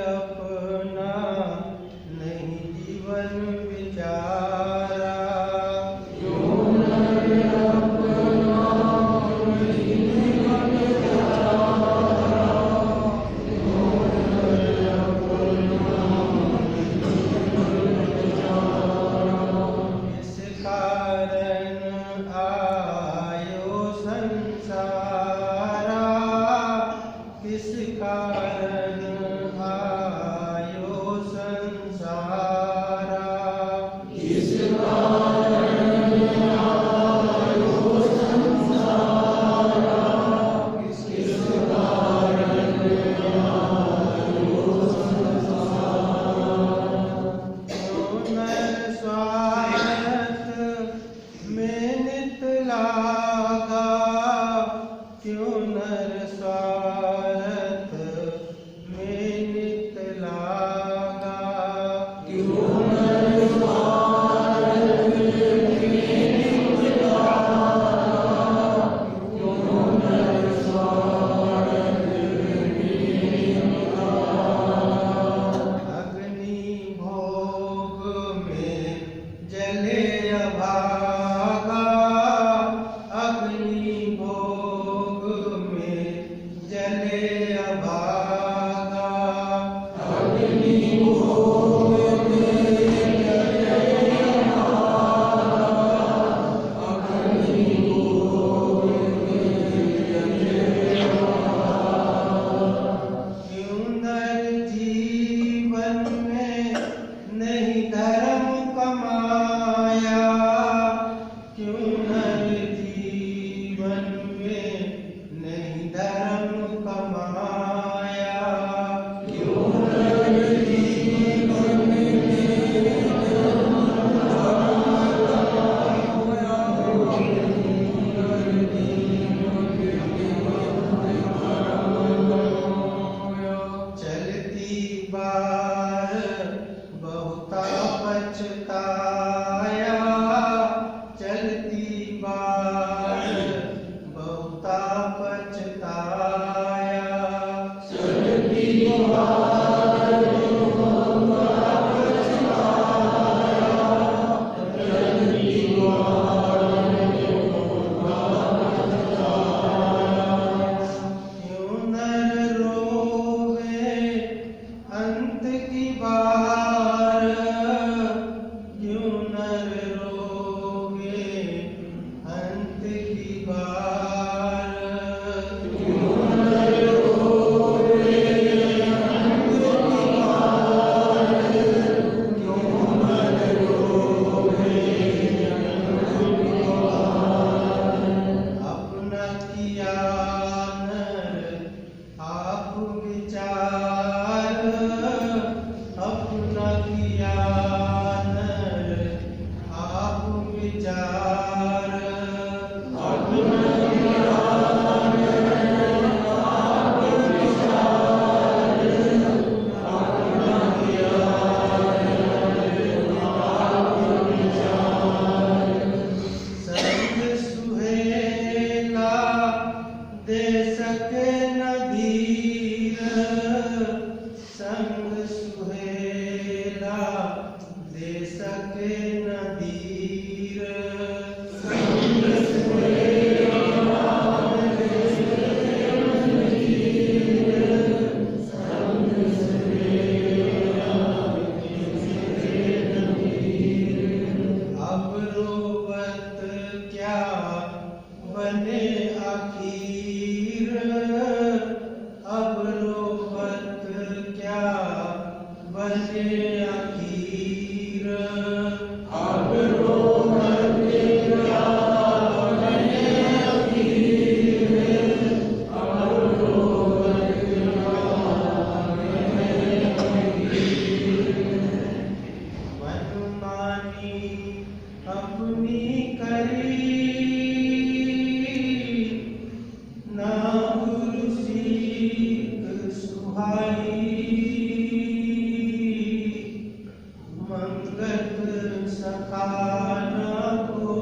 अपना नहीं जीवन विचारा। क्यों नर अपना नहीं जीवन विचारा, क्यों नर अपना नहीं जीवन विचारा। इस कारण आयो संसारा, किस कारण आयो संसारा, किस कारण आयो संसारा, किस कारण आयो संसारा। क्यों नर स्वार्थ में नित लागा, क्यों नर स्वार्थ में नित लागा, क्यों नर स्वार्थ में नित लागा, क्यों नर स्वार्थ में नित लागा। अग्नि भोग में जले अभागा, अग्नि भोग में जले अभागा, अग्नि भोग में जले अभागा, अग्नि भोग में जले अभागा। क्यों नर जीवन में नहीं धर्म कमाया, क्यों नर जीवन में नहीं धर्म कमाया, क्यों नर जीवन में धर्म कमाया, चलती बार बहुता पछताया, चलती बार बहुता पछताया, चलती बार बहुता पछताया, चलती बार बहुता पछताया। क्यों नर रोवे अंत की बार, क्यों नर रोवे अंत की बार, क्यों नर रोवे अंत की बार, क्यों नर रोवे अंत की बार। अपना किया नर आप विचार, अपना किया नर आप विचार, अपना किया नर आप विचार, अपना किया नर आप विचार। संग सुहेला दे सके न धीर, संग सुहेला दे सके न धीर, संग सुहेला दे सके न धीर, संग सुहेला दे सके न धीर। अब रोवत क्या बने आखिर, अब रोवत क्या बने आखिर, अब रोवत क्या बने आखिर, अब रोवत क्या बने आखिर। मनमानी अपनी करी, ना गुरु सीख सुहाई, मंगत सखा न को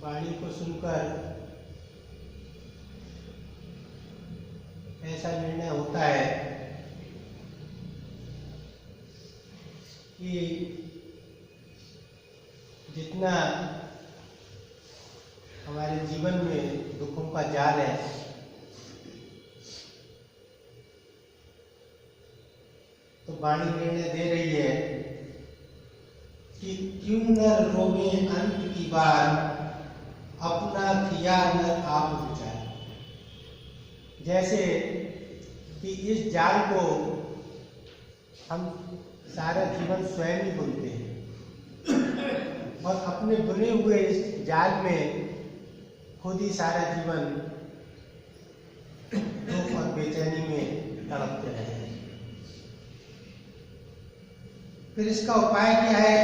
वाणी को सुनकर ऐसा निर्णय होता है कि जितना हमारे जीवन में दुखों का जाल है, तो वाणी निर्णय दे रही है कि क्यों न रोवे अंत की बार, अपना किया न आप विचार। जैसे कि इस जाल को हम सारा जीवन स्वयं ही बुनते हैं और अपने बुने हुए इस जाल में खुद ही सारा जीवन दुख और बेचैनी में तड़पते रहते हैं। फिर इसका उपाय क्या है?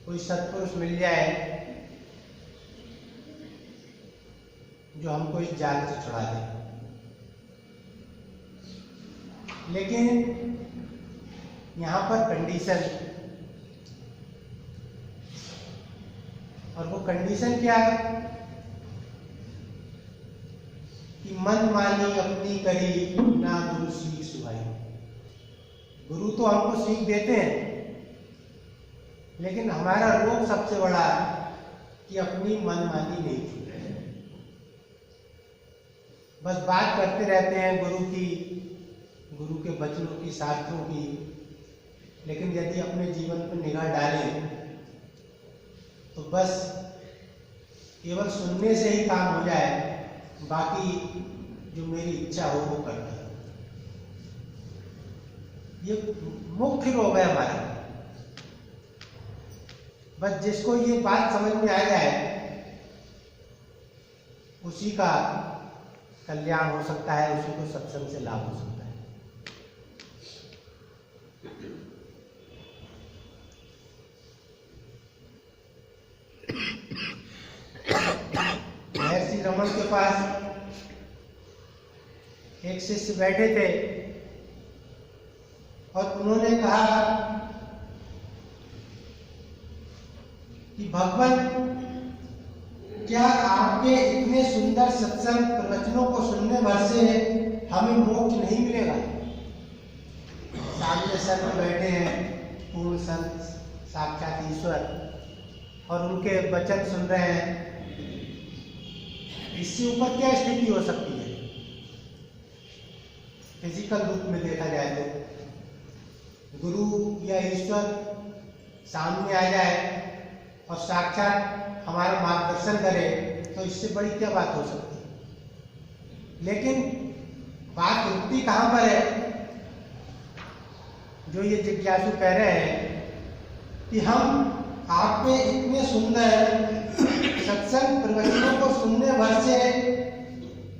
कोई सत्पुरुष मिल जाए जो हमको इस जाल से छुड़ा दे। लेकिन यहाँ पर कंडीशन, और वो कंडीशन क्या है कि मन मानी अपनी करी, ना गुरु सीख सुहाई। गुरु तो हमको सीख देते हैं, लेकिन हमारा रोग सबसे बड़ा कि अपनी मनमानी नहीं छूटे। बस बात करते रहते हैं गुरु की, गुरु के वचनों की, शास्त्रों की, लेकिन यदि अपने जीवन पर निगाह डालें तो बस केवल सुनने से ही काम हो जाए, बाकी जो मेरी इच्छा हो वो करना। ये मुख्य रोग है हमारा। बस जिसको ये बात समझ में आ जाए उसी का कल्याण हो सकता है, उसी को सत्संग से लाभ हो सकता है। महर्षि रमन के पास एक शिष्य बैठे थे और उन्होंने कहा कि भगवान, क्या आपके इतने सुंदर सत्संग प्रवचनों को सुनने भर से हमें मोक्ष नहीं मिलेगा? सामने संत बैठे हैं, पूर्ण संत साक्षात ईश्वर, और उनके वचन सुन रहे हैं। इससे ऊपर क्या स्थिति हो सकती है? फिजिकल रूप में देखा जाए तो गुरु या ईश्वर सामने आ जाए और साक्षात हमारा मार्गदर्शन करे, तो इससे बड़ी क्या बात हो सकती है? लेकिन बात रुकती कहाँ पर है? जो ये जिज्ञासु कह रहे हैं कि हम आप पे इतने सुंदर सत्संग प्रवचनों को सुनने भर से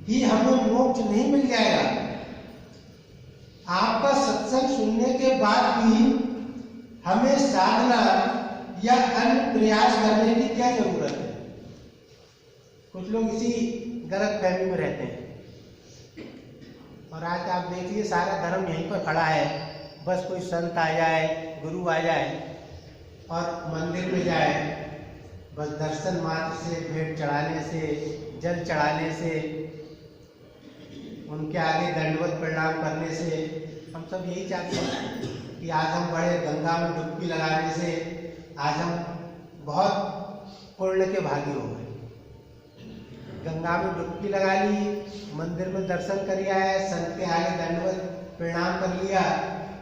ही हमें मोक्ष नहीं मिल जाएगा। आपका सत्संग सुनने के बाद भी हमें साधना या अन्य प्रयास करने की क्या जरूरत है? कुछ लोग इसी गलत फहमी में रहते हैं। और आज आप देखिए सारा धर्म यहीं पर खड़ा है। बस कोई संत आ जाए, गुरु आ जाए और मंदिर में जाए, बस दर्शन मात्र से, भेंट चढ़ाने से, जल चढ़ाने से, उनके आगे दंडवत प्रणाम करने से हम सब यही चाहते हैं कि आज हम बड़े गंगा में डुबकी लगाने से आज हम बहुत पुण्य के भागी हो गए। गंगा में डुबकी लगा ली, मंदिर में दर्शन कर आए, संत के आगे दंडवत प्रणाम कर लिया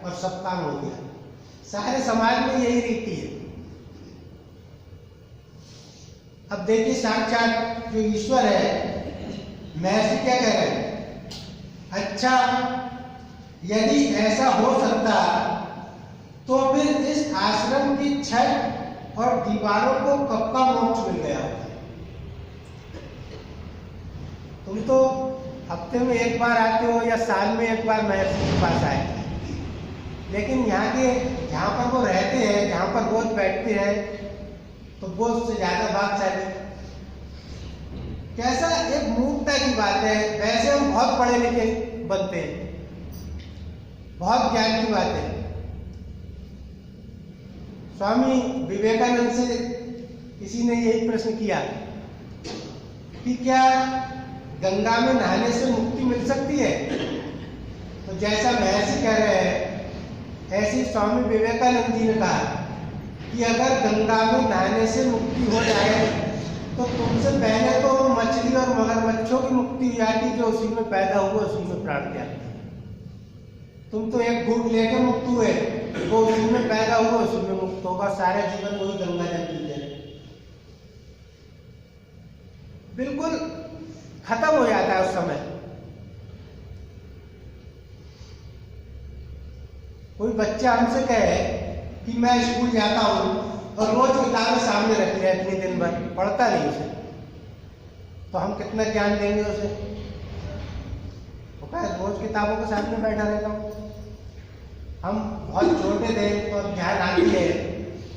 और सब काम हो गया। सारे समाज में यही रीति है। अब देखिए साक्षात जो ईश्वर है, महर्षि क्या कह रहे हैं? अच्छा, यदि ऐसा हो सकता तो फिर इस आश्रम की छत और दीवारों को कब का मोक्ष मिल गया होता? तुम तो हफ्ते में एक बार आते हो या साल में एक बार महर्षि के पास आए, लेकिन यहाँ के जहाँ पर वो रहते हैं जहाँ पर रोज बैठते हैं तो वो उससे ज्यादा भागशाली। कैसा एक मूर्खता की बात है। वैसे हम बहुत पढ़े लिखे बनते हैं, बहुत ज्ञान की बात है। स्वामी विवेकानंद से किसी ने यही प्रश्न किया कि क्या गंगा में नहाने से मुक्ति मिल सकती है? तो जैसा महर्षि कह रहे हैं, ऐसे स्वामी विवेकानंद जी ने कहा कि अगर गंगा में नहाने से मुक्ति हो जाए तो तुमसे पहले तो मछली और मगरमच्छों की मुक्ति हुई जाती, जो उसी में पैदा हुए उसी में प्राण त्याग। तुम तो एक घूंट लेके मुक्त हुए, वो उसी में पैदा हुआ उसी में मुक्त होगा, सारा जीवन वही गंगा जल पीते रहे, बिल्कुल खत्म हो जाता है उस समय। कोई बच्चा हमसे कहे कि मैं स्कूल जाता हूँ और रोज किताबें सामने रखी है, इतनी दिन भर पढ़ता नहीं उसे, तो हम कितना ज्ञान देंगे उसे? वो कहे रोज किताबों के सामने बैठा रहता हूँ। हम बहुत छोटे थे तो ध्यान आती है,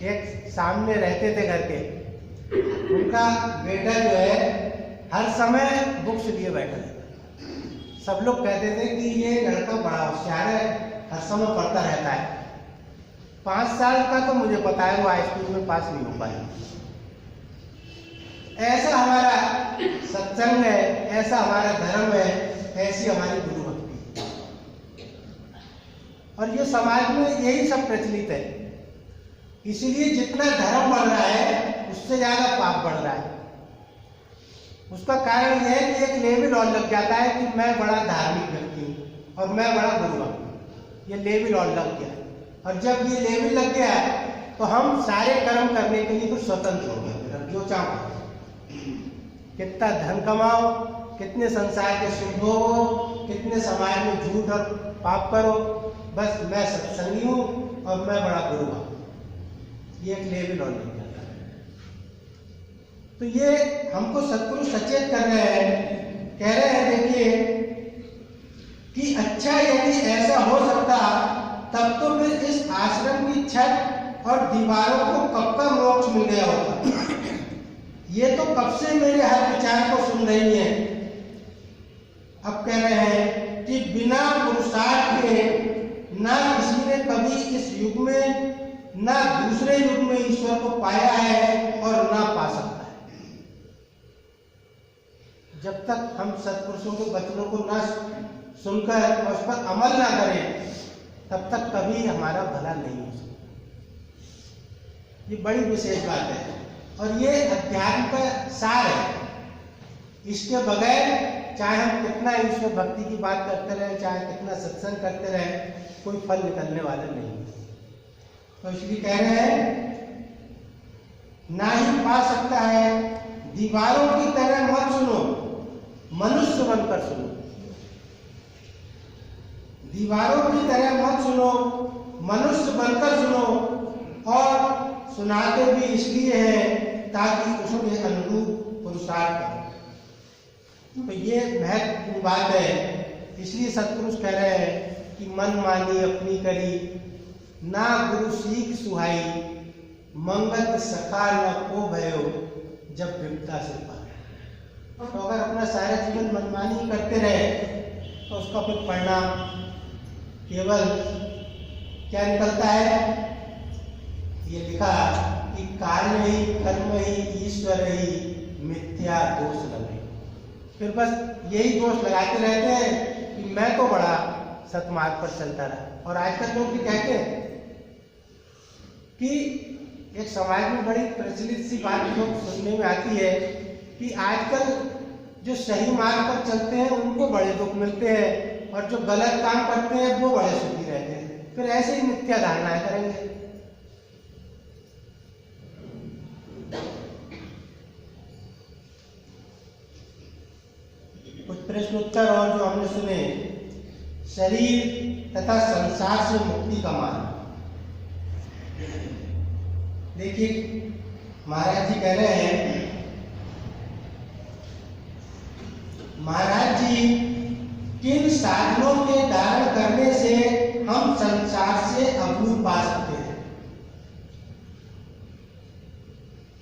एक सामने रहते थे घर के, उनका बेटा जो है हर समय बुक्स लिए बैठा रहता। सब लोग कहते थे कि ये लड़का बड़ा होशियार है, हर समय पढ़ता रहता है। 5 साल का तो मुझे पता है वो हाई स्कूल में पास नहीं हो पाया। ऐसा हमारा सत्संग है, ऐसा हमारा धर्म है, ऐसी हमारी गुरु भक्ति। और ये समाज में यही सब प्रचलित है। इसलिए जितना धर्म बढ़ रहा है उससे ज्यादा पाप बढ़ रहा है। उसका कारण यह है कि एक लेवल और लग जाता है कि मैं बड़ा धार्मिक व्यक्ति हूँ और मैं बड़ा गुरु हूँ। ये लेवल और लग गया, और जब ये लेवल लग गया तो हम सारे कर्म करने के लिए कुछ स्वतंत्र हो गए। जो चाहो, कितना धन कमाओ, कितने संसार के सुख भोगो, कितने समाज में झूठ और पाप करो, बस मैं सत्संगी हूँ और मैं बड़ा गुरु हूँ। ये एक लेवल और लग जाता है। तो ये हमको सतगुरु सचेत कर रहे हैं, कह रहे हैं देखिए कि अच्छा यदि ऐसा हो सकता तब तो फिर इस आश्रम की छत और दीवारों को कब का मोक्ष मिल गया होता। ये तो कब से मेरे हर विचार को सुन रही है। अब कह रहे हैं कि बिना पुरुषार्थ के ना किसी ने कभी इस युग में ना दूसरे युग में ईश्वर को पाया है और ना पा सकता है। जब तक हम सत्पुरुषों के वचनों को ना सुनकर उस पर अमल ना करें तब तक कभी हमारा भला नहीं हो सकता। ये बड़ी विशेष बात है और ये अध्यात्म का सार है। इसके बगैर चाहे हम कितना ईश्वर भक्ति की बात करते रहे, चाहे कितना सत्संग करते रहे, कोई फल निकलने वाला नहीं। तो इसलिए कह रहे हैं ना ही पा सकता है। दीवारों की तरह मत सुनो, मनुष्य बनकर सुनो। दीवारों की तरह मत सुनो, मनुष्य बनकर सुनो। और सुनाते भी इसलिए हैं ताकि उसके अनुरूप पुरुषार्थ करो। तो ये महत्वपूर्ण बात है। इसलिए सत्पुरुष कह रहे हैं कि मन मानी अपनी करी, ना गुरु सीख सुहाई, मंगत सखा न को भयो, जब विपदा से पाए। तो अगर अपना सारा जीवन मनमानी करते रहे तो उसका फिर परिणाम केवल क्या निकलता है? ये लिखा कि कार्य ही कर्म ही ईश्वर ही मिथ्या दोष लगे। फिर बस यही दोष लगाते रहते हैं कि मैं तो बड़ा सतमार्ग पर चलता रहा। और आजकल लोग भी कहते हैं कि एक समाज में बड़ी प्रचलित सी बात जो सुनने में आती है कि आजकल जो सही मार्ग पर चलते हैं उनको बड़े दुख मिलते हैं और जो गलत काम करते हैं वो बड़े सुखी रहते हैं। फिर ऐसे ही मिथ्या धारणाएं करेंगे। कुछ प्रश्न उत्तर और जो हमने सुने, शरीर तथा संसार से मुक्ति का मार्ग। देखिए महाराज जी कह रहे हैं, महाराज जी किन साधनों के धारण करने से हम संसार से अभूत पा सकते हैं।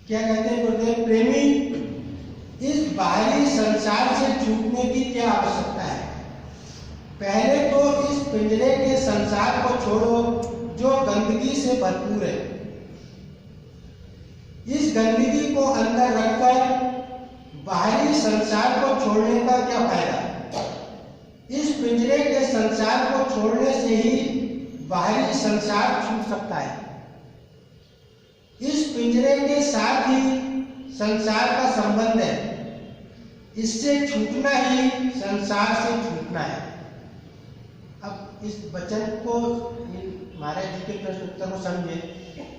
क्या कहते हैं गुरुदेव, प्रेमी इस बाहरी संसार से छूटने की क्या आवश्यकता है? पहले तो इस पिंजरे के संसार को छोड़ो जो गंदगी से भरपूर है। इस गंदगी को अंदर रखकर बाहरी संसार को छोड़ने का क्या फायदा? इस पिंजरे के संसार को छोड़ने से ही बाहरी संसार छूट सकता है। इस पिंजरे के साथ ही संसार का संबंध है, इससे छूटना ही संसार से छूटना है। अब इस वचन को महाराज जी के प्रश्न उत्तर को समझे।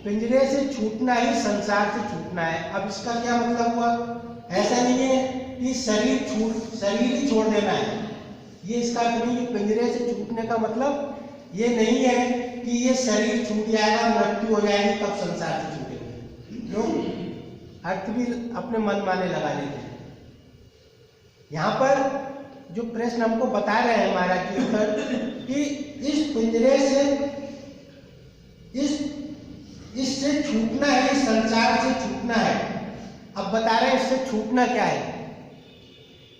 पिंजरे से छूटना ही संसार से छूटना है। अब इसका क्या मतलब हुआ? ऐसा नहीं है कि शरीर ही छोड़ देना है। ये इसका नहीं कि पिंजरे से छूटने का मतलब ये नहीं है कि ये शरीर छूट जाएगा, मृत्यु हो जाएगी तब संसार से छूटेंगे। लोग अर्थ भी अपने मन माने लगा लेते हैं। यहाँ पर जो प्रश्न हमको बता रहे हैं महाराज जी उत्तर कि इस पिंजरे से इससे छूटना है, संसार से छूटना है। अब बता रहे हैं इससे छूटना क्या है।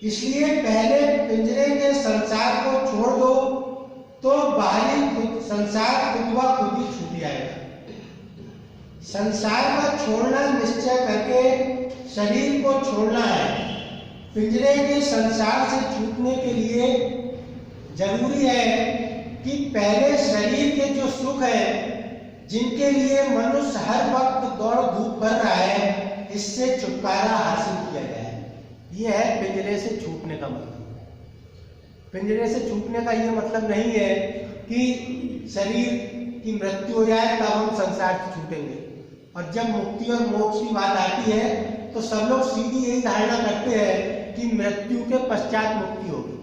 इसलिए पहले पिंजरे के संसार को छोड़ दो तो बाहरी संसार खुद ब खुद ही छूट जाएगा। संसार का छोड़ना निश्चय करके शरीर को छोड़ना है। पिंजरे के संसार से छूटने के लिए जरूरी है कि पहले शरीर के जो सुख है, जिनके लिए मनुष्य हर वक्त दौड़ धूप कर रहा है, इससे छुटकारा हासिल किया जाए। यह है पिंजरे से छूटने का मतलब। पिंजरे से छूटने का यह मतलब नहीं है कि शरीर की मृत्यु हो जाए तब हम संसार से छूटेंगे। और जब मुक्ति और मोक्ष की बात आती है तो सब लोग सीधी यही धारणा करते हैं कि मृत्यु के पश्चात मुक्ति होगी।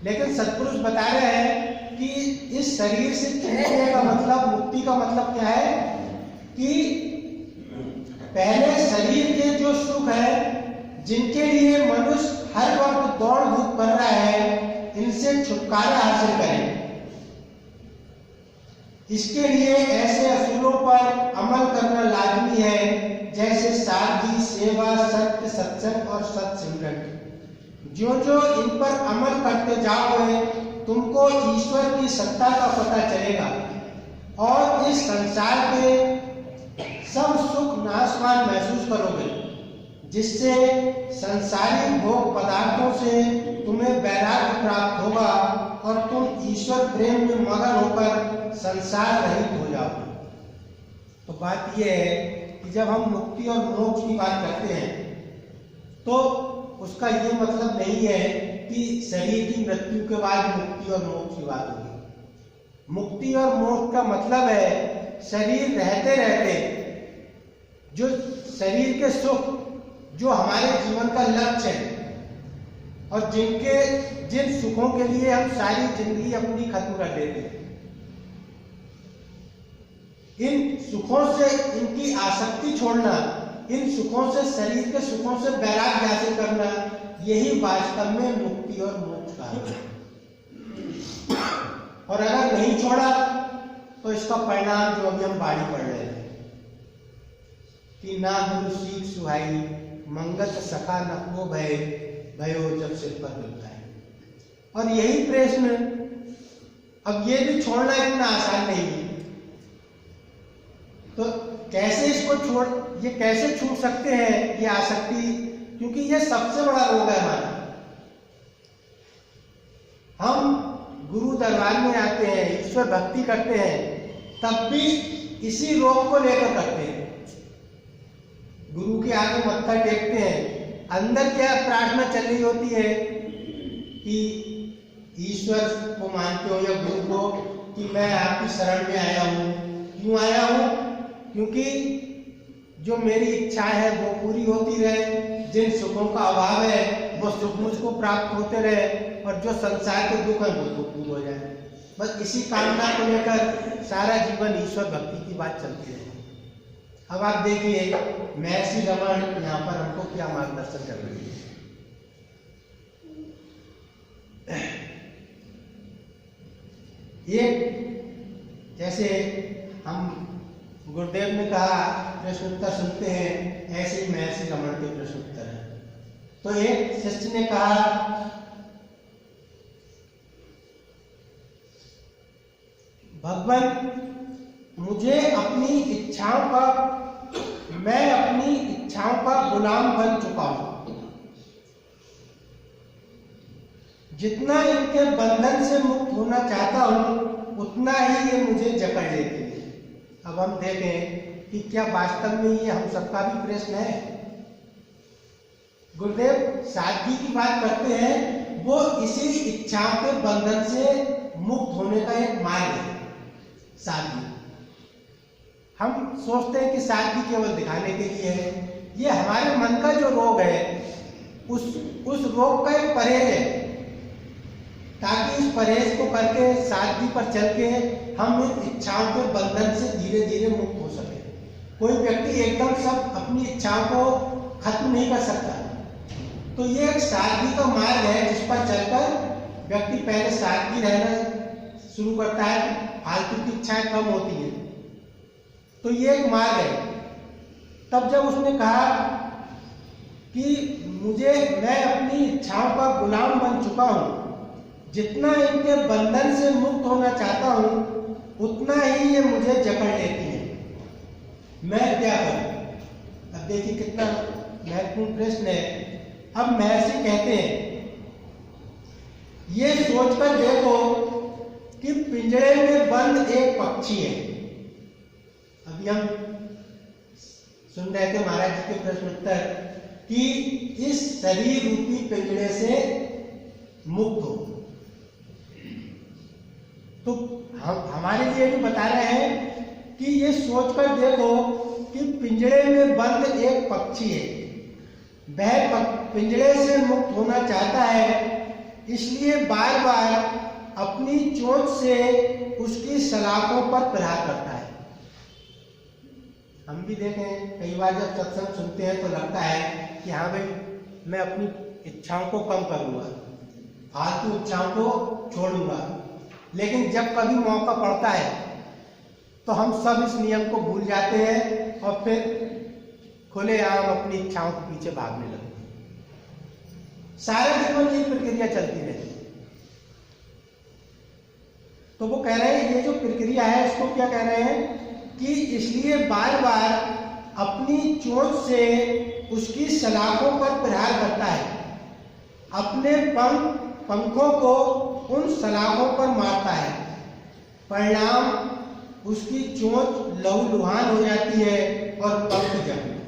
लेकिन सत्पुरुष बता रहे हैं कि इस शरीर से छूटने का मतलब, मुक्ति का मतलब क्या है कि पहले शरीर के जो सुख है, जिनके लिए मनुष्य हर वक्त दौड़ धूप कर रहा है, इनसे छुटकारा हासिल करें। इसके लिए ऐसे असूलों पर अमल करना लाजमी है, जैसे सादगी, सेवा, सत्य, सत्संग और सत्सिमरन। जो जो इन पर अमल करते जाओगे, तुमको ईश्वर की सत्ता का पता चलेगा और इस संसार के सब सुख नाशवान महसूस करोगे, जिससे संसारी भोग पदार्थों से तुम्हें वैराग्य प्राप्त होगा और तुम ईश्वर प्रेम में मगन होकर संसार रहित हो जाओगे। तो बात यह है कि जब हम मुक्ति और मोक्ष की बात करते हैं तो उसका ये मतलब नहीं है कि शरीर की मृत्यु के बाद मुक्ति और मोक्ष की बात होगी। मुक्ति और मोक्ष का मतलब है शरीर रहते रहते जो शरीर के सुख, जो हमारे जीवन का लक्ष्य है और जिन सुखों के लिए हम सारी जिंदगी अपनी खत्म कर देते हैं, इन सुखों से इनकी आसक्ति छोड़ना, इन सुखों से, शरीर के सुखों से वैराग्य हासिल करना, यही वास्तव में मुक्ति और मोक्ष का है। और अगर नहीं छोड़ा तो इसका परिणाम जो अभी हम बाणी पढ़ रहे हैं कि ना गुरु सीख सुहाई, मंगत सखा न को भय, भयो जब सिर पर मिलता है। और यही प्रश्न, अब ये भी छोड़ना इतना आसान नहीं है, तो कैसे इसको ये कैसे छूट सकते हैं ये आसक्ति? क्योंकि ये सबसे बड़ा रोग है हमारा। हम गुरु दरबार में आते हैं, ईश्वर भक्ति करते हैं, तब भी इसी रोग को लेकर करते हैं। गुरु के आगे मत्था टेकते हैं, अंदर क्या प्रार्थना चल रही होती है कि ईश्वर को मानते हो या गुरु को कि मैं आपकी शरण में आया हूँ। क्यों आया हूँ? क्योंकि जो मेरी इच्छा है वो पूरी होती रहे, जिन सुखों का अभाव है वो सुख मुझको प्राप्त होते रहे, और जो संसार के दुख है वो दूर हो जाए। बस इसी कामना को लेकर सारा जीवन ईश्वर भक्ति की बात चलती है। अब आप देखिए महर्षि रमन यहाँ पर हमको क्या मार्गदर्शन कर रही है। एक जैसे हम गुरुदेव ने कहा प्रश्नोत्तर सुनते हैं, ऐसे ही महर्षि रमण के प्रश्नोत्तर हैं। तो एक शिष्य ने कहा, भगवान मैं अपनी इच्छाओं का गुलाम बन चुका हूं, जितना इनके बंधन से मुक्त होना चाहता हूं उतना ही ये मुझे जकड़ लेती है। अब हम देखें कि क्या वास्तव में ये हम सबका भी प्रश्न है। गुरुदेव सादगी की बात करते हैं, वो इसी इच्छाओं के बंधन से मुक्त होने का एक मार्ग है सादगी। हम सोचते हैं कि सादगी केवल दिखाने के लिए है, ये हमारे मन का जो रोग है उस रोग का एक परहेज है, ताकि इस परहेज को करके सादगी पर चल के हम इन इच्छाओं के बंधन से धीरे धीरे मुक्त हो सके। कोई व्यक्ति एकदम सब अपनी इच्छाओं को खत्म नहीं कर सकता, तो ये एक सादगी का मार्ग है जिस पर चलकर व्यक्ति पहले सादगी रहना शुरू करता है, फालतू की इच्छाएं कम होती है, तो ये एक मार्ग है। तब जब उसने कहा कि मैं अपनी इच्छाओं का गुलाम बन चुका हूं, जितना इनके बंधन से मुक्त होना चाहता हूं उतना ही ये मुझे जकड़ लेती हैं, मैं क्या करूं। अब देखिए कितना महत्वपूर्ण प्रश्न है। अब महर्षि कहते हैं, ये सोचकर देखो कि पिंजरे में बंद एक पक्षी है। अभी हम सुन रहे थे महाराज जी के प्रश्नोत्तर कि इस शरीर रूपी पिंजरे से मुक्त हो, तो हम हमारे लिए भी बता रहे हैं कि ये सोचकर देखो कि पिंजरे में बंद एक पक्षी है, वह पिंजरे से मुक्त होना चाहता है, इसलिए बार बार अपनी चोंच से उसकी सलाखों पर प्रहार करता है। हम भी देखें कई बार जब सत्संग सुनते हैं तो लगता है कि हाँ भाई मैं अपनी इच्छाओं को कम करूंगा, फालतू इच्छाओं को छोड़ूंगा, लेकिन जब कभी मौका पड़ता है तो हम सब इस नियम को भूल जाते हैं और फिर खुलेआम अपनी इच्छाओं के पीछे भागने लगते हैं। सारा जीवन ये प्रक्रिया चलती रहती है। तो वो कह रहे हैं ये जो प्रक्रिया है इसको क्या कह रहे हैं कि इसलिए बार बार अपनी चोंच से उसकी सलाखों पर प्रहार करता है, अपने पंखों को उन सलाखों पर मारता है, परिणाम उसकी चोंच लहूलुहान हो जाती है और पंख जमते।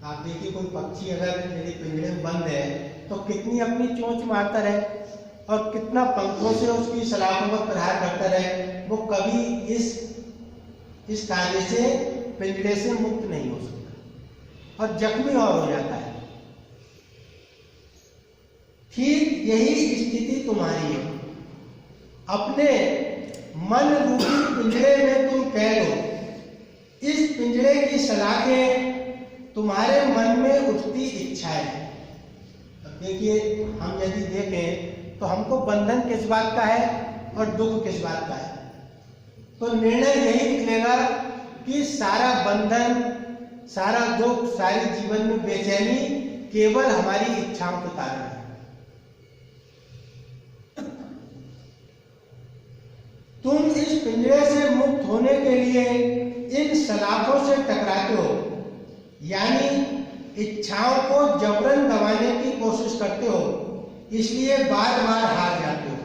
आप देखिए कोई पक्षी अगर मेरे पिंजरे में बंद है तो कितनी अपनी चोंच मारता रहे और कितना पंखों से उसकी सलाखों पर प्रहार करता रहे, वो कभी इस कार्य से पिंजरे से मुक्त नहीं हो सकता और जख्मी और हो जाता है। ठीक यही स्थिति तुम्हारी है। अपने मन रूपी पिंजरे में तुम कैद हो। इस पिंजरे की सलाखें तुम्हारे मन में उठती इच्छाएं। अब देखिए हम यदि देखें तो हमको बंधन किस बात का है और दुख किस बात का है, तो निर्णय यही निकलेगा कि सारा बंधन, सारा दुख, सारी जीवन में बेचैनी केवल हमारी इच्छाओं के कारण है। तुम इस पिंजरे से मुक्त होने के लिए इन सलाखों से टकराते हो, यानी इच्छाओं को जबरन दबाने की कोशिश करते हो, इसलिए बार बार हार जाते हो।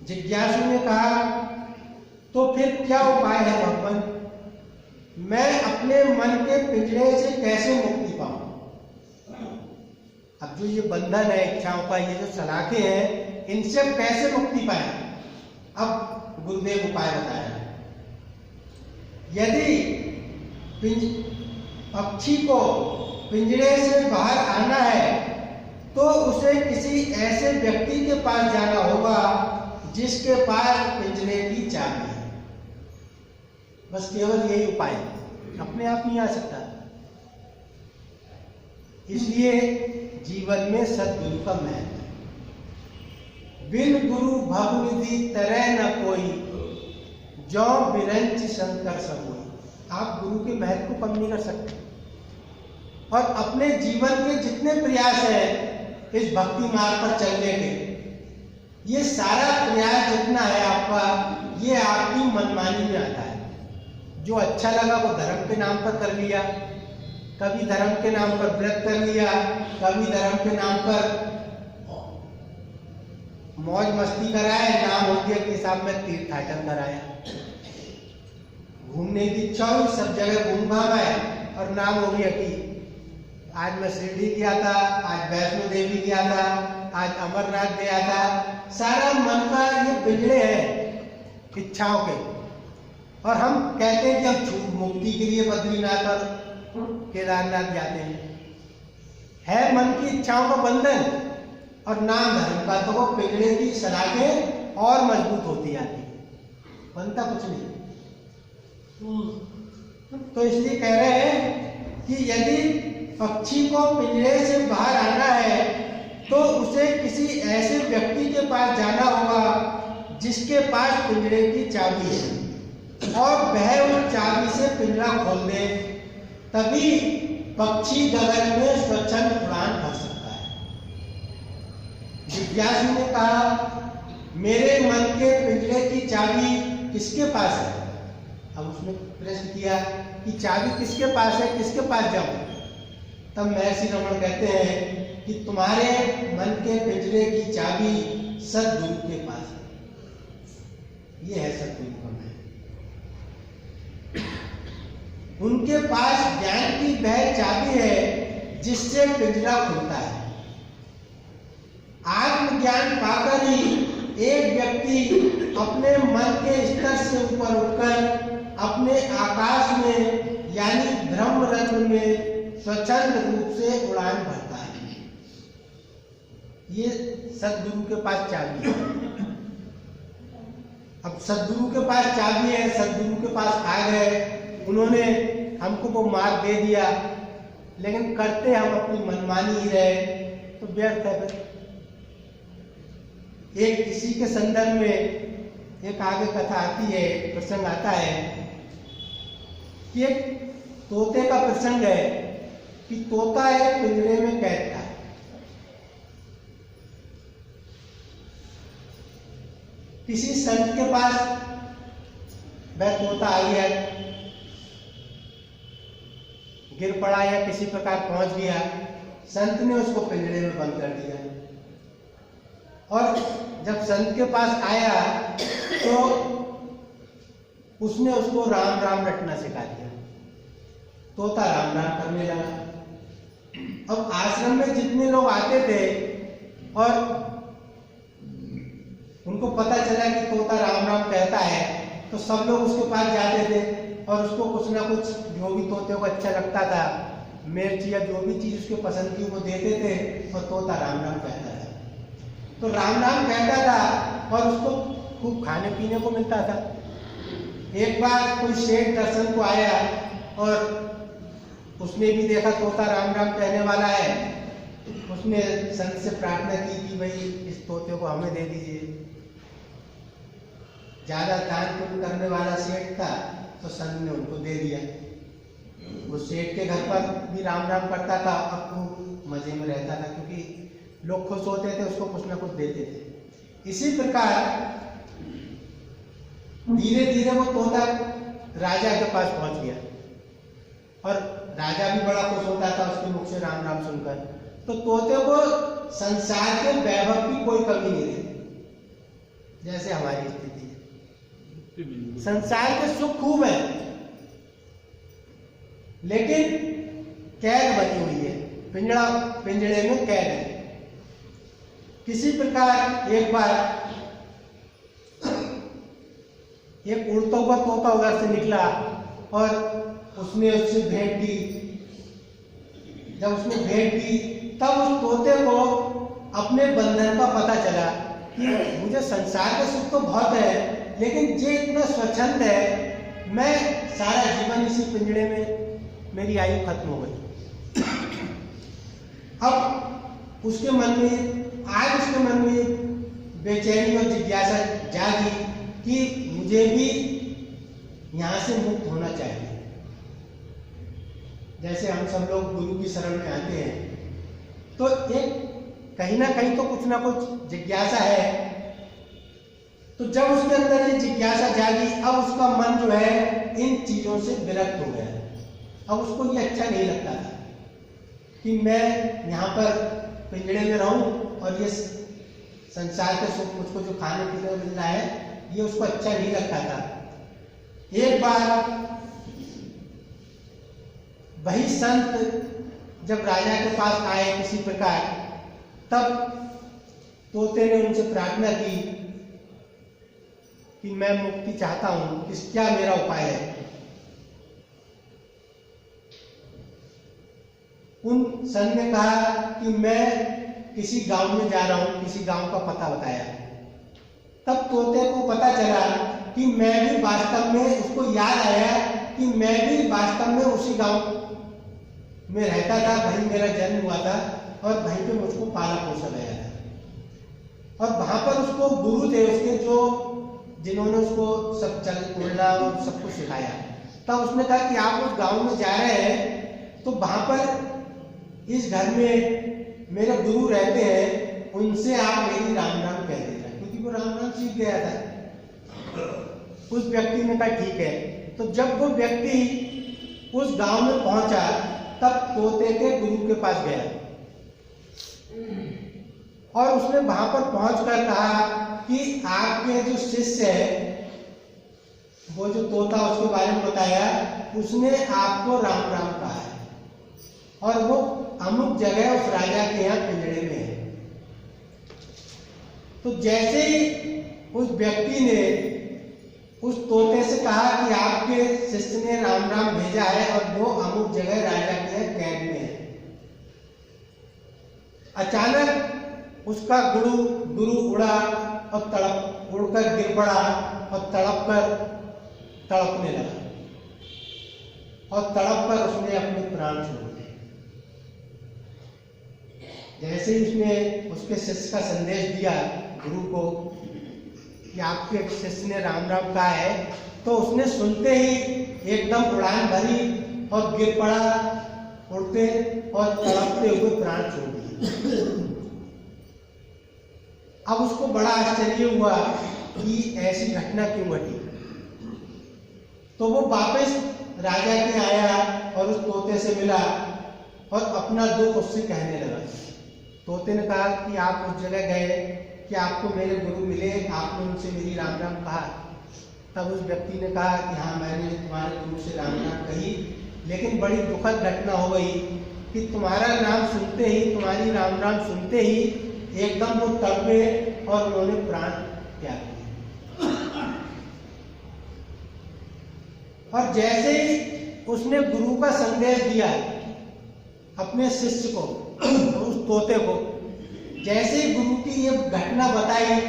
जिज्ञासु ने कहा तो फिर क्या उपाय है भगवान, मैं अपने मन के पिंजरे से कैसे मुक्ति पाऊं। अब जो ये बंधन है इच्छाओं का, ये जो सलाखें हैं, इनसे कैसे मुक्ति पाए। अब गुरुदेव उपाय बताया, यदि पक्षी को पिंजरे से बाहर आना है तो उसे किसी ऐसे व्यक्ति के पास जाना होगा जिसके पास पिंजरे की चाबी है। बस केवल यही उपाय, अपने आप नहीं आ सकता। इसलिए जीवन में सद्गुरु का महत्व है। बिन गुरु भवनिधि तरह न कोई, जो बिरंच शंकर सब। आप गुरु के महत्व को कम नहीं कर सकते। और अपने जीवन के जितने प्रयास हैं इस भक्ति मार्ग पर चलने के, ये सारा प्रयास जितना है आपका, ये आपकी मनमानी में आता है। जो अच्छा लगा वो धर्म के नाम पर कर लिया, कभी धर्म के नाम पर व्रत कर लिया, कभी धर्म के नाम पर मौज मस्ती कराए, नाम हो गया कि साहब में तीर्थाटन कराया। घूमने की इच्छा हुई, सब जगह घूम घाम आए और नाम हो गया कि आज मैं शिरडी गया था, आज वैष्णो देवी गया था, आज अमरनाथ गया था। सारा मन का ये बिगड़े हैं इच्छाओं के। और हम कहते हैं कि हम मुक्ति के लिए बद्रीनाथ और केदारनाथ जाते हैं। है मन की इच्छाओं का बंधन और नाम धर्म का, तो वो पिघले की सलाखें और मजबूत होती जाती है, बनता कुछ नहीं। तो इसलिए कह रहे हैं कि यदि पक्षी को पिंजरे से बाहर आना है तो उसे किसी ऐसे व्यक्ति के पास जाना होगा जिसके पास पिंजरे की चाबी है और वह उस चाबी से पिंजरा खोल दे, तभी पक्षी गगन में स्वच्छंद उड़ान भर सकता है। जिज्ञासु ने कहा, मेरे मन के पिंजरे की चाबी किसके पास है? अब उसने प्रश्न किया कि चाबी किसके पास है, किसके पास जाऊं? तब महर्षि रमण कहते हैं कि तुम्हारे मन के पिंजरे की चाबी सद्गुरु के पास है। ये है सद्गुरु का महल। उनके पास ज्ञान की वह चाबी है जिससे पिंजरा खुलता है। आत्मज्ञान पाकर ही एक व्यक्ति अपने मन के स्तर से ऊपर उठकर अपने आकाश में यानी ब्रह्म रत्न में स्वच्छंद रूप से उड़ान भरता है। ये सद्गुरु के पास चाबी है। अब सद्गुरु के पास चाबी है, सद्गुरु के पास आ गए, उन्होंने हमको वो मार्ग दे दिया, लेकिन करते हम अपनी मनमानी ही रहे तो व्यर्थ है। फिर एक किसी के संदर्भ में एक आगे कथा आती है, प्रसंग आता है कि एक तोते का प्रसंग है कि तोता एक पिंजरे में कैद था। किसी संत के पास वह तोता आई है, गिर पड़ा या किसी प्रकार पहुंच गया, संत ने उसको पिंजरे में बंद कर दिया। और जब संत के पास आया तो उसने उसको राम राम रटना सिखा दिया। तोता राम राम करने लगा। अब आश्रम में जितने लोग आते थे और उनको पता चला कि तोता राम राम कहता है तो सब लोग उसके पास जाते थे और उसको कुछ ना कुछ जो भी तोते को अच्छा लगता था, मिर्च या जो भी चीज उसके पसंद की वो देते थे और तोता राम राम कहता था। तो राम राम कहता था और उसको खूब खाने पीने को मिलता था। एक बार कोई शेठ दर्शन को आया और उसने भी देखा तोता राम राम कहने वाला है। उसने संत से प्रार्थना की कि भाई इस तोते को हमें दे दीजिए। ज्यादा दान पुण्य करने वाला सेठ था तो संत ने उनको दे दिया। वो सेठ के घर पर भी राम राम करता था और खूब मजे में रहता था, क्योंकि लोग खुश होते थे, उसको कुछ ना कुछ देते थे। इसी प्रकार धीरे धीरे वो तोता राजा के पास पहुंच गया और राजा भी बड़ा खुश होता था उसके मुख से राम राम सुनकर। तो तोते को संसार के वैभव की कोई कमी नहीं थी, जैसे हमारी स्थिति है। संसार के सुख खूब है, लेकिन कैद बनी हुई है, पिंजड़े में कैद है। किसी प्रकार एक बार एक उड़ता हुआ तोता उधर से निकला और उसने उससे भेंट की। जब उसने भेंट की तब उस तोते को अपने बंधन का पता चला कि मुझे संसार का सुख तो बहुत है, लेकिन ये इतना स्वच्छंद है, मैं सारा जीवन इसी पिंजड़े में, मेरी आयु खत्म हो गई। अब उसके मन में बेचैनी और जिज्ञासा जागी कि मुझे भी यहाँ से मुक्त होना चाहिए। जैसे हम सब लोग गुरु की शरण में आते हैं तो एक कहीं ना कहीं तो कुछ ना कुछ जिज्ञासा है, तो जब उसके अंदर ये जिज्ञासा जागी, अब उसका मन जो है इन चीजों से विरक्त हो गया। अब उसको ये अच्छा नहीं लगता था कि मैं यहाँ पर पिंजड़े में रहूं और ये संसार के सुख मुझको जो खाने पीने को मिल रहा है ये उसको अच्छा नहीं लगता था। एक बार वही संत जब राजा के पास आए किसी प्रकार, तब तोते ने उनसे प्रार्थना की कि मैं मुक्ति चाहता हूं, क्या मेरा उपाय है। उन संत ने कहा कि मैं किसी गांव में जा रहा हूं, किसी गांव का पता बताया। तब तोते को पता चला कि मैं भी वास्तव में, उसको याद आया कि मैं भी वास्तव में उसी गांव में रहता था, वहीं मेरा जन्म हुआ था और वहीं पे मुझको पाला पोसा गया था। और वहां पर उसको गुरु थे उसके, जो जिन्होंने उसको सब चल उड़ना और सब कुछ सिखाया। तब उसने कहा कि आप उस गांव में जा रहे हैं तो वहां पर इस घर में मेरे गुरु रहते हैं, उनसे आप मेरी राम राम कह देना, क्योंकि वो राम राम सीख गया था। उस व्यक्ति ने कहा ठीक है। तो जब वो व्यक्ति उस गांव में पहुंचा तब तोते के गुरु के पास गया और उसने वहां पर पहुंचकर कहा कि आपके जो शिष्य है, वो जो तोता उसके बारे में बताया, उसने आपको राम राम कहा है और वो अमुक जगह उस राजा के यहाँ पिंजड़े में है। तो जैसे ही उस व्यक्ति ने उस तोते से कहा कि आपके शिष्य ने राम राम भेजा है और वो अमुक जगह राजा के कैद में है, अचानक उसका गुरु उड़ा और उड़कर गिर पड़ा और तड़पने लगा और तड़प कर उसने अपने प्राण छोड़ दिए। जैसे ही उसने उसके शिष्य का संदेश दिया गुरु को कि आपके शिष्य ने राम राम कहा है, तो उसने सुनते ही एकदम उड़ान भरी और गिर पड़ा उड़ते और तड़पते हुए प्राण छोड़ दिए। अब उसको बड़ा आश्चर्य हुआ कि ऐसी घटना क्यों घटी। तो वो वापस राजा के आया और उस तोते से मिला और अपना दुख उससे कहने लगा। तोते ने कहा कि आप उस जगह गए कि आपको मेरे गुरु मिले, आपने उनसे मेरी राम राम कहा। तब उस व्यक्ति ने कहा कि हाँ, मैंने तुम्हारे गुरु से राम राम कही, लेकिन बड़ी दुखद घटना हो गई कि तुम्हारा नाम सुनते ही, तुम्हारी राम राम सुनते ही एकदम वो तड़पे और उन्होंने प्राण त्याग दिए। और जैसे ही उसने गुरु का संदेश दिया अपने शिष्य को, उस तोते को, जैसे ही गुरु की ये घटना बताई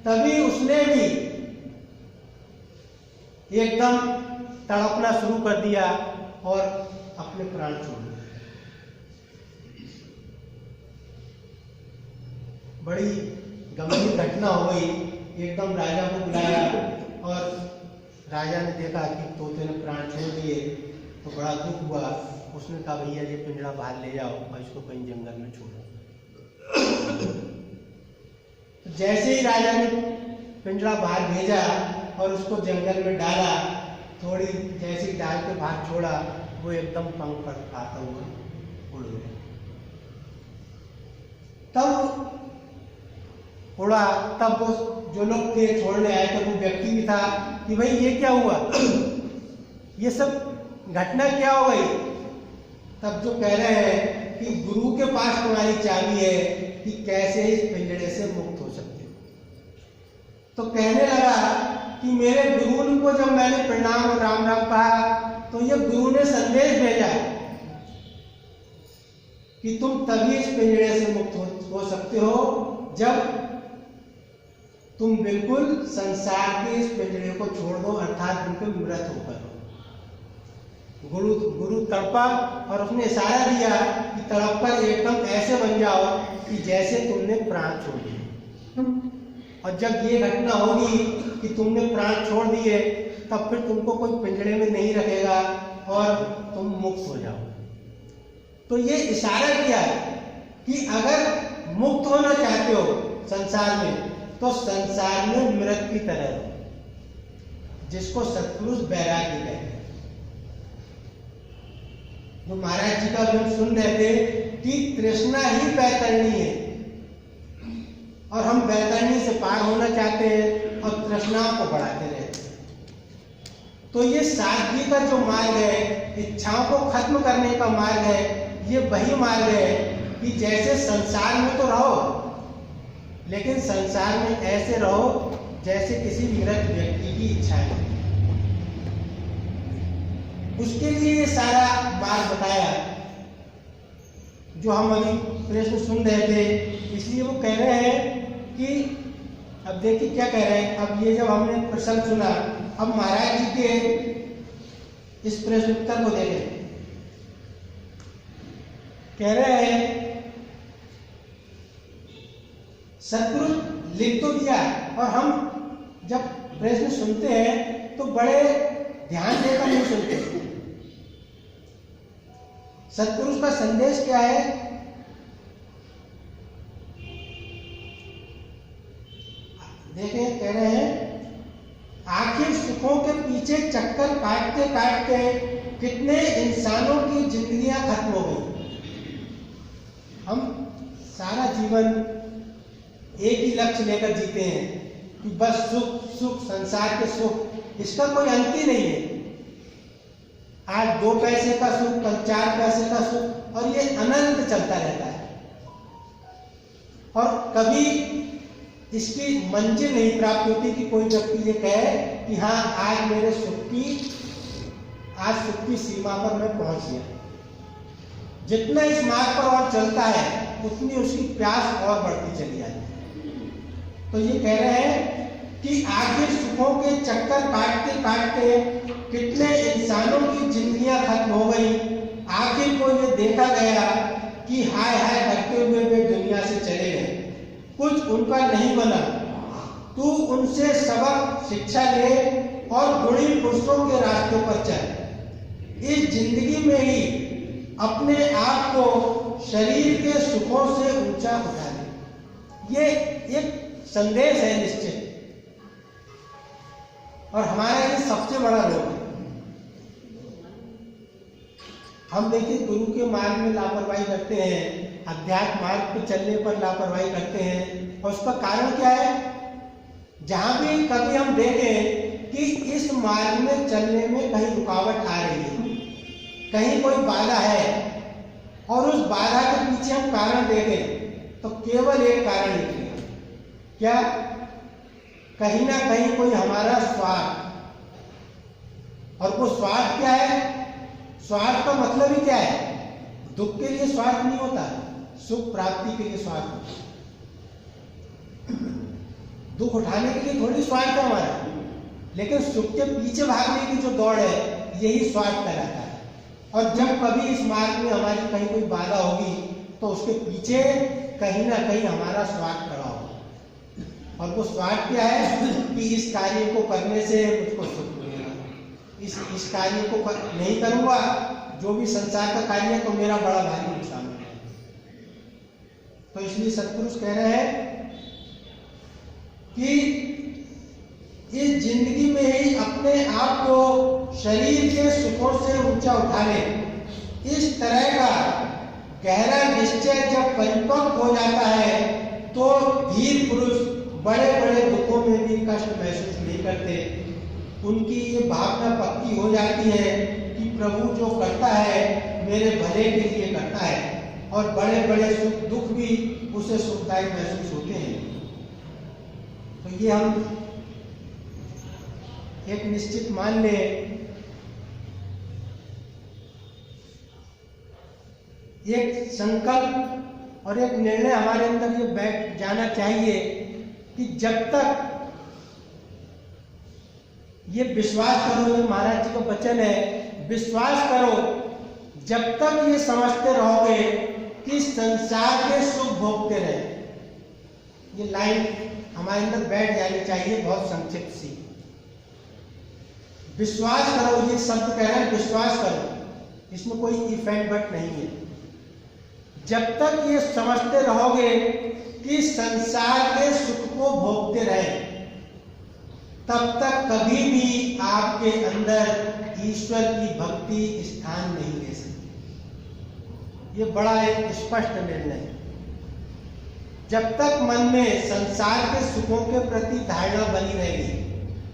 तभी उसने भी एकदम तड़पना शुरू कर दिया और अपने प्राण छोड़ दिए। बड़ी गंभीर घटना हो गई। एकदम राजा को बुलाया और राजा ने देखा कि तोते ने प्राण छोड़ दिए तो बड़ा दुख हुआ। उसने कहा भैया ये पिंजरा बाहर ले जाओ और इसको कहीं जंगल में छोड़ो। जैसे ही राजा ने पिंजरा बाहर भेजा और उसको जंगल में डाला, थोड़ी जैसे ही डाल के बाहर छोड़ा, वो एकदम पंख फड़फड़ाता हुआ उड़ गया। तब उड़ा, तब वो जो लोग थे छोड़ने आए थे, वो व्यक्ति भी था कि भाई ये क्या हुआ, ये सब घटना क्या हो गई। तब जो कह रहे हैं कि गुरु के पास तुम्हारी चाबी है कि कैसे इस पिंजड़े से मुक्त हो सकते हो। तो कहने लगा कि मेरे गुरु को जब मैंने प्रणाम और राम राम कहा तो ये गुरु ने संदेश भेजा कि तुम तभी इस पिंजड़े से मुक्त हो सकते हो जब तुम बिल्कुल संसार के इस पिंजड़े को छोड़ दो, अर्थात बिल्कुल मृत होकर। गुरु तड़पा और उसने इशारा दिया कि तड़प कर एकदम ऐसे बन जाओ कि जैसे तुमने प्राण छोड़ दिए। और जब ये घटना होगी कि तुमने प्राण छोड़ दिए, तब फिर तुमको कोई पिंजड़े में नहीं रखेगा और तुम मुक्त हो जाओ। तो ये इशारा किया कि अगर मुक्त होना चाहते हो संसार में, तो संसार में मृत की तरह रहो, जिसको सत्पुरुष वैराग्य कहते हैं। जो महाराज जी का हम सुन रहे थे कि तृष्णा ही बैतरणी है, और हम बैतरणी से पार होना चाहते हैं और तृष्णाओं को बढ़ाते रहते हैं। तो ये सादगी का जो मार्ग है, इच्छाओं को खत्म करने का मार्ग है, ये वही मार्ग है कि जैसे संसार में तो रहो, लेकिन संसार में ऐसे रहो जैसे किसी मृत व्यक्ति की इच्छा है। उसके लिए ये सारा मार्ग बताया जो हम अभी प्रश्न सुन रहे थे। इसलिए वो कह रहे हैं कि अब देखिए क्या कह रहे हैं। अब ये जब हमने प्रश्न सुना, अब महाराज जी के इस प्रश्न उत्तर को देखें। कह रहे हैं सतगुरु लिख तो दिया, और हम जब प्रश्न सुनते हैं तो बड़े ध्यान देकर नहीं सुनते। सतपुरुष का संदेश क्या है? देखें, कह रहे हैं आखिर सुखों के पीछे चक्कर काटते काटते कितने इंसानों की जिंदगियां खत्म हो गई। हम सारा जीवन एक ही लक्ष्य लेकर जीते हैं कि बस सुख सुख, संसार के सुख, इसका कोई अंत ही नहीं है। आज 2 पैसे का सुख, कल 4 पैसे का सुख, और ये अनंत चलता रहता है, और कभी इसकी मंजिल नहीं प्राप्त होती कि कोई व्यक्ति ये कहे कि हाँ आज मेरे सुख की सीमा पर मैं पहुंच गया। जितना इस मार्ग पर और चलता है उतनी उसकी प्यास और बढ़ती चली जाती है। तो ये कह रहे हैं कि आखिर सुखों के चक्कर काटते काटते कितने इंसानों की जिंदगियां खत्म हो गई। आखिर को ये देखा गया कि हाय हाय करते हुए वे दुनिया से चले गए, कुछ उनका नहीं बना। तू उनसे सबक शिक्षा ले और गुणी पुरुषों के रास्ते पर चल। इस जिंदगी में ही अपने आप को शरीर के सुखों से ऊंचा उठा ले। ये एक संदेश है निश्चित, और हमारा ये सबसे बड़ा रोग है। हम देखिए गुरु के मार्ग में लापरवाही करते हैं, अध्यात्म मार्ग पे चलने पर लापरवाही करते हैं, और उसका कारण क्या है? जहां भी कभी हम देखें कि इस मार्ग में चलने में कहीं रुकावट आ रही है, कहीं कोई बाधा है, और उस बाधा के पीछे हम कारण देखें तो केवल एक कारण निकलेगा, क्या? कहीं ना कहीं कोई हमारा स्वार्थ। और वो स्वार्थ क्या है? स्वार्थ का मतलब ही क्या है? दुख के लिए स्वार्थ नहीं होता, सुख प्राप्ति के लिए स्वार्थ होता। दुख उठाने के लिए थोड़ी स्वार्थ है हमारा, लेकिन सुख के पीछे भागने की जो दौड़ है यही स्वार्थ कहलाता है। और जब कभी इस मार्ग में हमारी कहीं कोई बाधा होगी तो उसके पीछे कहीं ना कहीं हमारा स्वार्थ खड़ा होगा। और वो स्वार्थ क्या है कि इस कार्य को करने से मुझको सुख मिलेगा, इस कार्य को नहीं करूंगा, जो भी संसार का कार्य है, तो मेरा बड़ा भारी नुकसान है। तो इसलिए सतपुरुष कह रहे हैं कि इस जिंदगी में ही अपने आप को शरीर के सुखों से ऊंचा उठा ले। इस तरह का गहरा निश्चय जब परिपक्व हो जाता है तो धीर पुरुष बड़े बड़े दुखों में भी कष्ट महसूस नहीं करते। उनकी ये भावना पक्की हो जाती है कि प्रभु जो करता है मेरे भले के लिए करता है, और बड़े बड़े सुख दुख भी उसे सुखदायी महसूस होते हैं। तो ये हम एक निश्चित मान ले, एक संकल्प और एक निर्णय हमारे अंदर ये बैठ जाना चाहिए कि जब तक ये विश्वास करो, ये महाराज जी का वचन है, विश्वास करो, जब तक ये समझते रहोगे कि संसार के सुख भोगते रहे। ये लाइन हमारे अंदर बैठ जानी चाहिए, बहुत संक्षिप्त सी। विश्वास करो, ये शब्द कह रहे हैं विश्वास करो, इसमें कोई इफ एंड बट नहीं है। जब तक ये समझते रहोगे कि संसार के सुख को भोगते रहे, तब तक कभी भी आपके अंदर ईश्वर की भक्ति स्थान नहीं ले सकती। ये बड़ा एक स्पष्ट निर्णय है। जब तक मन में संसार के सुखों के प्रति धारणा बनी रहेगी,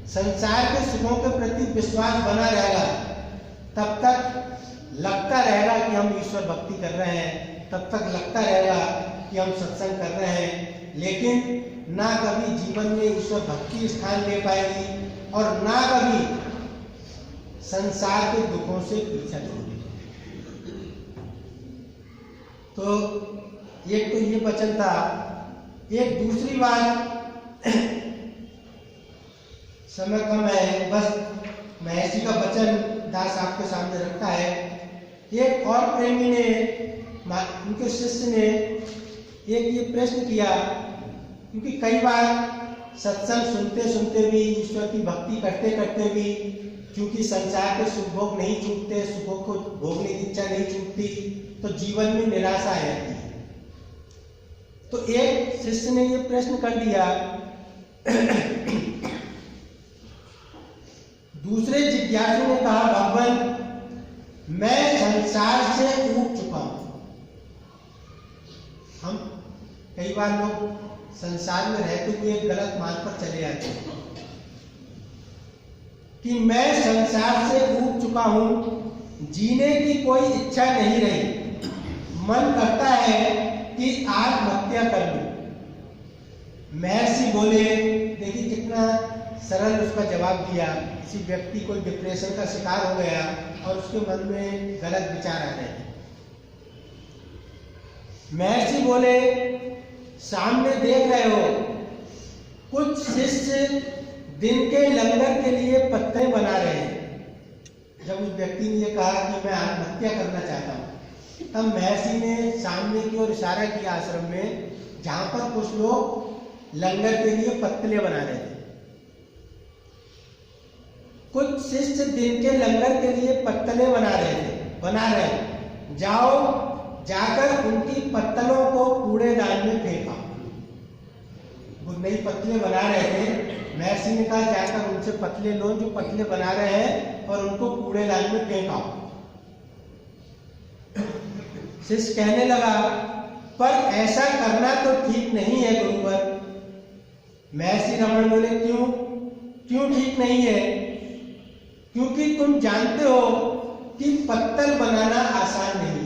संसार के सुखों के प्रति विश्वास बना रहेगा, तब तक लगता रहेगा कि हम ईश्वर भक्ति कर रहे हैं, तब तक लगता रहेगा कि हम सत्संग कर रहे हैं, लेकिन ना कभी जीवन में ईश्वर भक्ति स्थान ले पाएगी और ना कभी संसार के दुखों से पीछा छोड़ेगी। तो एक तो ये वचन था। एक दूसरी बात, समय कम है, बस महर्षि का वचन दास आपके सामने रखता है। एक और प्रेमी ने, उनके शिष्य ने एक ये प्रश्न किया, क्योंकि कई बार सत्संग सुनते सुनते भी, ईश्वर की भक्ति करते करते भी, क्योंकि संसार के सुख भोग नहीं छूटते, सुखों को भोगने की इच्छा नहीं छूटती, तो जीवन में निराशा आ जाती है। तो एक शिष्य ने ये प्रश्न कर दिया, दूसरे जिज्ञासु ने कहा, भगवान मैं संसार से ऊब चुका हूं। हम कई बार लोग संसार में रहते हुए गलत मार्ग पर चले जाते हैं कि मैं संसार से ऊब चुका हूं, जीने की कोई इच्छा नहीं रही, मन करता है कि आत्महत्या कर लूं। महर्षि बोले, देखिए कितना सरल उसका जवाब दिया। किसी व्यक्ति कोई डिप्रेशन का शिकार हो गया और उसके मन में गलत विचार आ रहे हैं। महर्षि बोले, सामने देख रहे हो कुछ शिष्य दिन के लंगर के लिए पत्ते बना रहे हैं। जब उस व्यक्ति ने ये कहा कि मैं आत्महत्या करना चाहता हूँ, तब महर्षि ने सामने की ओर इशारा किया आश्रम में, जहां पर कुछ लोग लंगर के लिए पत्तले बना रहे थे। कुछ शिष्य दिन के लंगर के लिए पत्तले बना रहे, जाओ जाकर उनकी पत्तलों को कूड़ेदान में फेंका। वो नई पत्तले बना रहे थे, महर्षि ने कहा जाकर उनसे पत्तले लो जो पत्तले बना रहे हैं और उनको कूड़ेदान में फेंका। शिष्य कहने लगा, पर ऐसा करना तो ठीक नहीं है गुरुवर। महर्षि रमण बोले, क्यों ठीक नहीं है? क्योंकि तुम जानते हो कि पत्तल बनाना आसान नहीं है।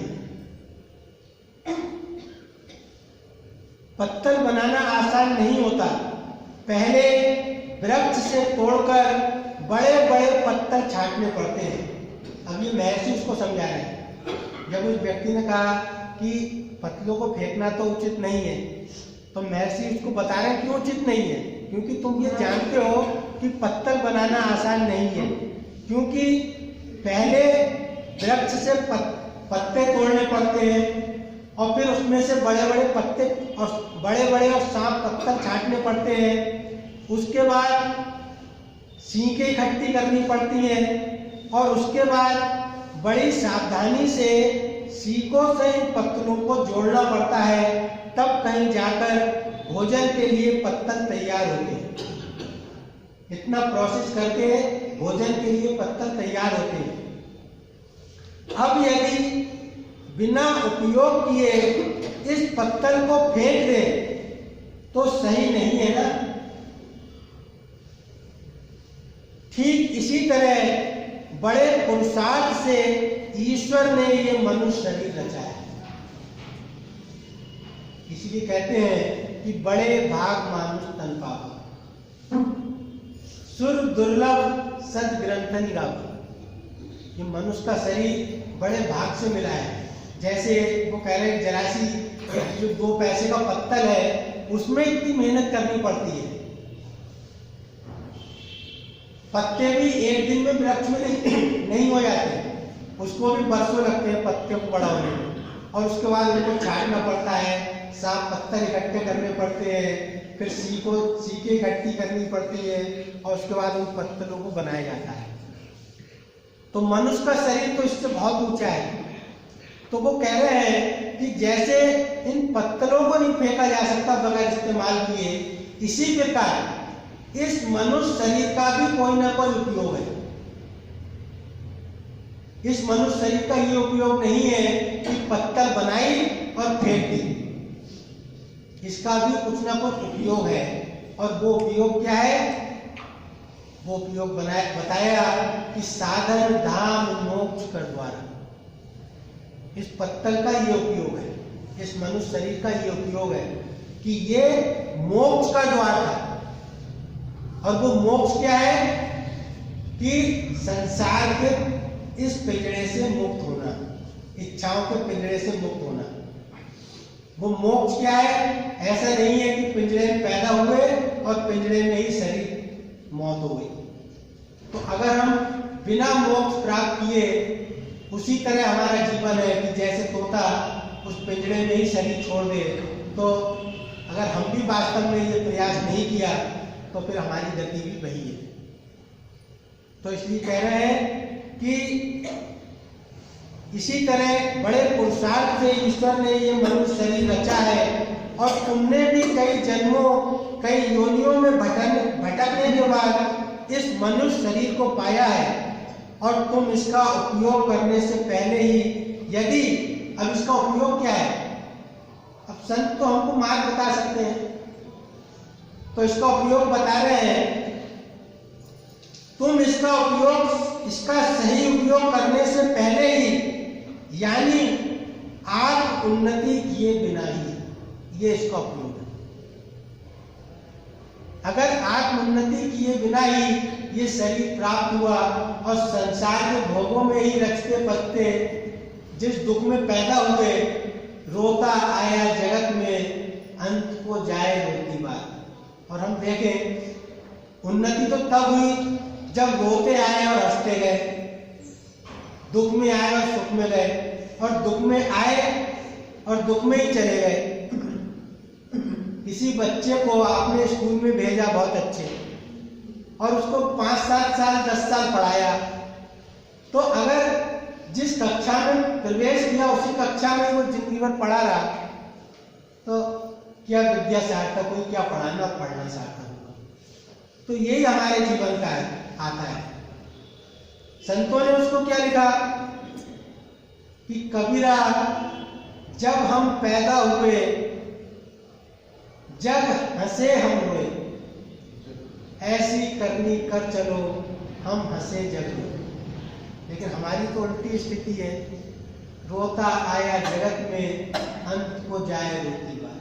पत्तल बनाना आसान नहीं होता। पहले वृक्ष से तोड़कर बड़े बड़े पत्थर छांटने पड़ते हैं। अब ये महर्षि उसको समझा रहे हैं। जब उस व्यक्ति ने कहा कि पत्तलों को फेंकना तो उचित नहीं है, तो महर्षि उसको बता रहे हैं क्यों उचित नहीं है। क्योंकि तुम ये जानते हो कि पत्तल बनाना आसान नहीं है, क्योंकि पहले वृक्ष से पत्ते तोड़ने पड़ते हैं और फिर उसमें से बड़े बड़े पत्ते और बड़े और सांप पत्थर छांटने पड़ते हैं। उसके बाद सींकें इकट्ठी करनी पड़ती हैं और उसके बाद बड़ी सावधानी से सीकों से इन पत्तलों को जोड़ना पड़ता है, तब कहीं जाकर भोजन के लिए पत्तल तैयार होते हैं। इतना प्रोसेस करके भोजन के लिए पत्तल तैयार होते हैं। अब यदि बिना उपयोग किए इस पत्तल को फेंक दे तो सही नहीं है ना। ठीक इसी तरह बड़े पुरुषार्थ से ईश्वर ने ये मनुष्य शरीर रचा है। इसलिए कहते हैं कि बड़े भाग मानुष तन पावा, सुर दुर्लभ सद ग्रंथन गावा। ये मनुष्य का शरीर बड़े भाग से मिला है। जैसे वो कह रहे हैं जरासी जो 2 पैसे का पत्तल है, उसमें इतनी मेहनत करनी पड़ती है। पत्ते भी एक दिन में वृक्ष में नहीं हो जाते, उसको भी बरसों लगते हैं पत्ते को बड़ा होने में, और उसके बाद उनको छांटना पड़ता है, साफ पत्थर इकट्ठे करने पड़ते हैं, फिर सीकें इकट्ठी करनी पड़ती है और उसके बाद उन पत्तलों को बनाया जाता है। तो मनुष्य का शरीर तो इससे बहुत ऊंचा है। तो वो कह रहे हैं कि जैसे इन पत्थरों को नहीं फेंका जा सकता बगैर इस्तेमाल किए, इसी प्रकार इस मनुष्य शरीर का भी कोई ना कोई उपयोग है। इस मनुष्य शरीर का ये उपयोग नहीं है कि पत्थर बनाई और फेंक दी। इसका भी कुछ ना कुछ उपयोग है। और वो उपयोग क्या है? वो उपयोग बताया कि साधन धाम मोक्ष कर द्वारा। इस पत्थर का ये उपयोग है, इस मनुष्य शरीर का ये उपयोग है कि ये मोक्ष का द्वार था। और वो मोक्ष क्या है? कि संसार के इस पिंजरे से मुक्त होना, इच्छाओं के पिंजरे से मुक्त होना। वो मोक्ष क्या है? ऐसा नहीं है कि पिंजरे में पैदा हुए और पिंजरे में ही शरीर मौत हो गई। तो अगर हम बिना मोक्ष प्राप्त किए उसी तरह हमारा जीवन है कि जैसे तोता उस पिंजरे में ही शरीर छोड़ दे, तो अगर हम भी वास्तव में ये प्रयास नहीं किया तो फिर हमारी गति भी वही है। तो इसलिए कह रहे हैं कि इसी तरह बड़े पुरुषार्थ से ईश्वर ने ये मनुष्य शरीर रचा है और तुमने भी कई जन्मों कई योनियों में भटकने के बाद इस मनुष्य शरीर को पाया है। और तुम इसका उपयोग करने से पहले ही यदि, अब इसका उपयोग क्या है? अब संत तो हमको मार्ग बता सकते हैं, तो इसका उपयोग बता रहे हैं। तुम इसका उपयोग, इसका सही उपयोग करने से पहले ही, यानी आत्म उन्नति किए बिना ही, ये इसका उपयोग है। अगर आत्म उन्नति किए बिना ही ये शरीर प्राप्त हुआ और संसार के भोगों में ही रचते पचते जिस दुख में पैदा हुए, रोता आया जगत में अंत को जाए रोती बात। और हम देखें उन्नति तो तब हुई जब रोते आए और हंसते गए, दुख में आए और सुख में गए, और दुख में आए और दुख में ही चले गए। किसी बच्चे को आपने स्कूल में भेजा बहुत अच्छे, और उसको 5-7 साल 10 साल पढ़ाया, तो अगर जिस कक्षा में प्रवेश किया उसी कक्षा में वो जिंदगी भर पढ़ा रहा, तो क्या विद्या सार्थक हुई, क्या पढ़ाना और पढ़ना सार्थक होगा? तो यही हमारे जीवन का आता है। संतों ने उसको क्या लिखा कि कबीरा, जब हम पैदा हुए जग हंसे हम रोए, ऐसी करनी कर चलो हम हंसे जग रोए। लेकिन हमारी तो उल्टी स्थिति है, रोता आया जगत में अंत को जाए रोती बात।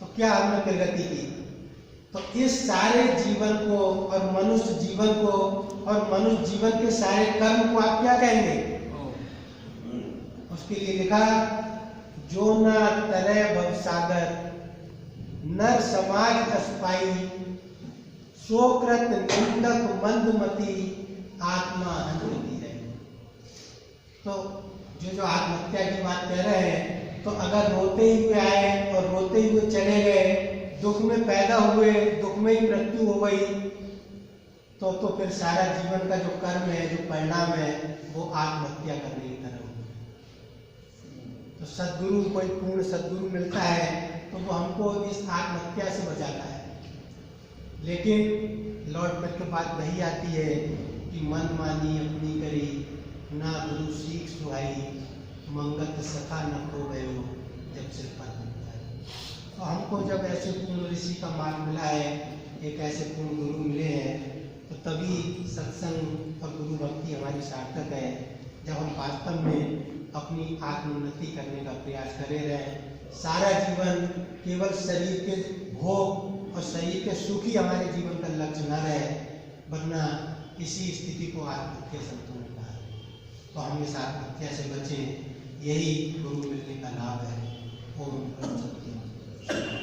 तो क्या हमने प्रगति की? तो इस सारे जीवन को और मनुष्य जीवन को और मनुष्य जीवन के सारे कर्म को आप क्या कहेंगे? उसके लिए लिखा, जो न तरह भवसागर नर समाज अस्पाई, सोकृत निंदक मंदमती आत्मा हंसती है। तो जो आत्महत्या की बात कह रहे हैं, तो अगर रोते हुए आए और रोते हुए चले गए, दुख में पैदा हुए, दुख में ही मृत्यु हो गई, तो फिर सारा जीवन का जो कर्म है, जो परिणाम है, वो आत्महत्या करने की तरह होगा। तो सद्गुरु, कोई पूर्ण सद्गुरु मिलता है तो वो हमको इस आत्महत्या से बचाता है। लेकिन लौट कर के बात वही आती है कि मन मानी अपनी करी, ना गुरु सीख सुहाई, मंगत सखा न खो गयो जब सिर पर बनता है। तो हमको जब ऐसे पूर्ण ऋषि का मार्ग मिला है, एक ऐसे पूर्ण गुरु मिले हैं, तो तभी सत्संग और गुरु भक्ति हमारी सार्थक है। जब हम वास्तव में अपनी आत्मोन्नति करने का प्रयास करे रहें, सारा जीवन केवल शरीर के भोग और शरीर के सुख ही हमारे जीवन का लक्ष्य न रहे, वरना इसी स्थिति को आत्महत्या संतों ने कहा। तो हम इस आत्महत्या से बचें, यही गुरु मिलने का लाभ है। ओम सत्य।